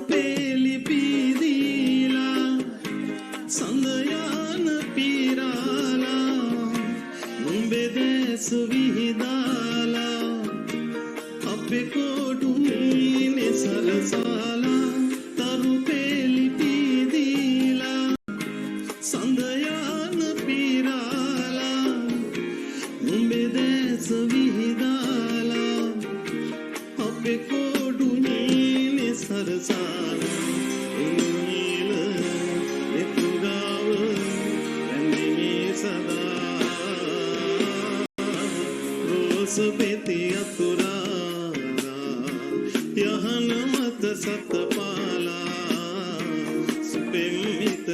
පේලි පීදීලා සඳයාන පීරාලා නුඹේ දැස විහිදාලා අපේ කොඩු මීනේ සරසාලා තරු පේලි පීදීලා සඳයාන පීරාලා නුඹේ දැස විහිදාලා අපේ කොඩු මීනේ සරසාලා නීල එතුගාව ඇඳිමේ සදා රෝස පෙති අතුරාලා යහන මත සතපාලා සුපෙම්මිත